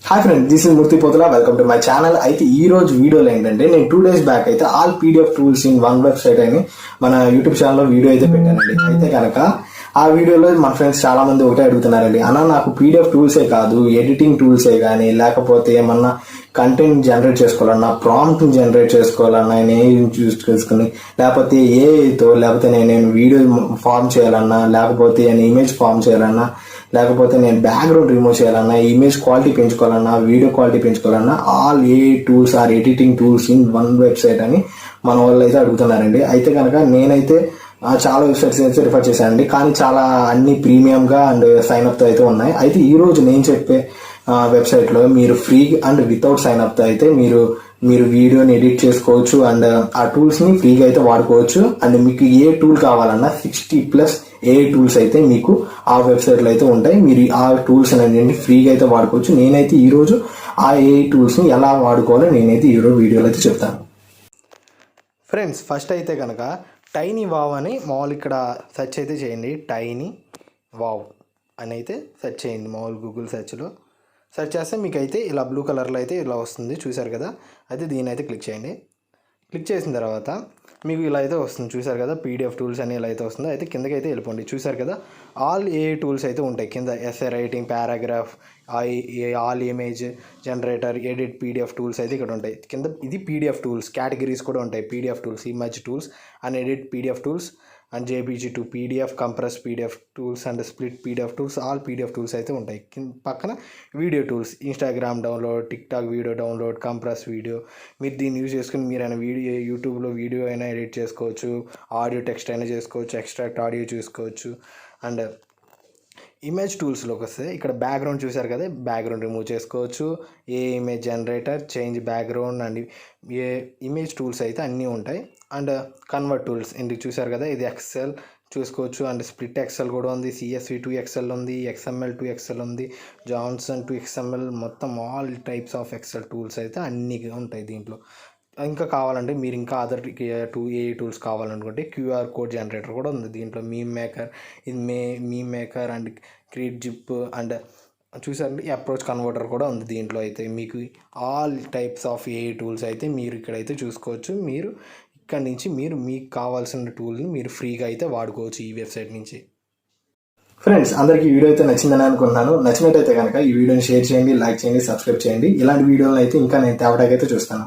Hi friend, this is Murthy Pothula. Welcome to my channel. అయితే ఈ రోజు వీడియోలో ఏంటంటే నేను 2 days బ్యాక్ అయితే all PDF tools in one website అని మన యూట్యూబ్ ఛానల్లో వీడియో అయితే పెట్టానండి. అయితే కనుక ఆ వీడియోలో మన ఫ్రెండ్స్ చాలా మంది ఒకటే అడుగుతున్నారండి, అన్న నాకు పీడిఎఫ్ టూల్సే కాదు ఎడిటింగ్ టూల్సే కానీ లేకపోతే ఏమన్నా కంటెంట్ జనరేట్ చేసుకోవాలన్నా ప్రాంప్ట్ జనరేట్ చేసుకోవాలన్నా నేను చూస్ చేసుకుని లేకపోతే ఏఐతో లేకపోతే నేను వీడియో ఫార్మ్ చేయాలన్నా లేకపోతే నేను ఇమేజ్ ఫార్మ్ చేయాలన్నా లేకపోతే నేను బ్యాక్గ్రౌండ్ రిమూవ్ చేయాలన్నా ఇమేజ్ క్వాలిటీ పెంచుకోవాలన్నా వీడియో క్వాలిటీ పెంచుకోవాలన్నా all AI tools or editing tools in one website అని మన వాళ్ళు అయితే అడుగుతున్నారండి. అయితే కనుక నేనైతే చాలా వెబ్సైట్స్ అయితే రిఫర్ చేశానండి, కానీ చాలా అన్ని ప్రీమియంగా అండ్ సైన్ అప్తో అయితే ఉన్నాయి. అయితే ఈ రోజు నేను చెప్పే వెబ్సైట్లో మీరు ఫ్రీ అండ్ వితౌట్ సైన్ అప్తో అయితే మీరు వీడియోని ఎడిట్ చేసుకోవచ్చు అండ్ ఆ టూల్స్ని ఫ్రీగా అయితే వాడుకోవచ్చు. అండ్ మీకు ఏ టూల్ కావాలన్నా 60+ ఏ టూల్స్ అయితే మీకు ఆ వెబ్సైట్లో అయితే ఉంటాయి. మీరు ఆ టూల్స్ అనేది ఫ్రీగా అయితే వాడుకోవచ్చు. నేనైతే ఈరోజు ఆ ఏ టూల్స్ని ఎలా వాడుకోవాలో నేనైతే ఈరోజు వీడియోలో అయితే చెప్తాను. ఫ్రెండ్స్, ఫస్ట్ అయితే కనుక టైనీ వావ్ అని మామూలు ఇక్కడ సెర్చ్ అయితే చేయండి. టైనీ వావ్ అని అయితే సెర్చ్ చేయండి. మామూలు గూగుల్ సెర్చ్లో సెర్చ్ చేస్తే మీకు అయితే ఇలా బ్లూ కలర్లో అయితే ఇలా వస్తుంది, చూసారు కదా. అయితే దీని అయితే క్లిక్ చేయండి. క్లిక్ చేసిన తర్వాత మీకు ఇలా అయితే వస్తుంది, చూసారు కదా. పీడిఎఫ్ టూల్స్ అని ఇలా అయితే వస్తుంది. అయితే కిందకైతే వెళ్ళిపోండి. చూసారు కదా, ఆల్ ఏ టూల్స్ అయితే ఉంటాయి కింద. Essay writing, paragraph, all image generator, edit, PDF tools అయితే ఇక్కడ ఉంటాయి కింద. ఇది పీడిఎఫ్ టూల్స్ కేటగిరీస్ కూడా ఉంటాయి. PDF tools, image tools and edit PDF tools and JPG to PDF, compress PDF tools and split PDF tools, all PDF tools అయితే ఉంటాయి. పక్కన video tools, Instagram download, TikTok video download, compress video. మీరు దీన్ని use చేసుకుని మీరు అయినా video యూట్యూబ్లో video అయినా ఎడిట్ చేసుకోవచ్చు, ఆడియో టెక్స్ట్ అయినా చేసుకోవచ్చు, ఎక్స్ట్రాక్ట్ ఆడియో చూసుకోవచ్చు. అండ్ ఇమేజ్ టూల్స్లోకి వస్తే ఇక్కడ బ్యాక్గ్రౌండ్ చూసారు కదా, బ్యాక్గ్రౌండ్ రిమూవ్ చేసుకోవచ్చు. AI image generator, change background and AI image tools అయితే అన్నీ ఉంటాయి. అండ్ కన్వర్ట్ టూల్స్ ఇందుకు చూసారు కదా, ఇది ఎక్సెల్ చూసుకోవచ్చు. అండ్ స్ప్లిట్ ఎక్సెల్ కూడా ఉంది, CSV టు ఎక్సెల్ ఉంది, XML టు ఎక్సెల్ ఉంది, జాన్సన్ టు XML, మొత్తం all types of Excel tools అయితే అన్నీ ఉంటాయి దీంట్లో. ఇంకా కావాలంటే మీరు ఇంకా అదర్ ఏ టూల్స్ కావాలనుకుంటే QR కోడ్ జనరేటర్ కూడా ఉంది దీంట్లో. మీమ్ మేకర్, ఇది meme maker and create zip and చూసారండి అప్రోచ్ కన్వర్టర్ కూడా ఉంది దీంట్లో. అయితే మీకు ఆల్ టైప్స్ ఆఫ్ ఏ టూల్స్ అయితే మీరు ఇక్కడైతే చూసుకోవచ్చు. మీరు ఇక్కడ నుంచి మీకు కావాల్సిన టూల్ని మీరు ఫ్రీగా అయితే వాడుకోవచ్చు ఈ వెబ్సైట్ నుంచి. ఫ్రెండ్స్, అందరికీ ఈ వీడియో అయితే నచ్చిందని అనుకుంటున్నాను. నచ్చినట్టయితే కనుక ఈ వీడియోని షేర్ చేయండి, లైక్ చేయండి, సబ్స్క్రైబ్ చేయండి. ఇలాంటి వీడియోలను అయితే ఇంకా నేను తేవడానికి అయితే చూస్తాను.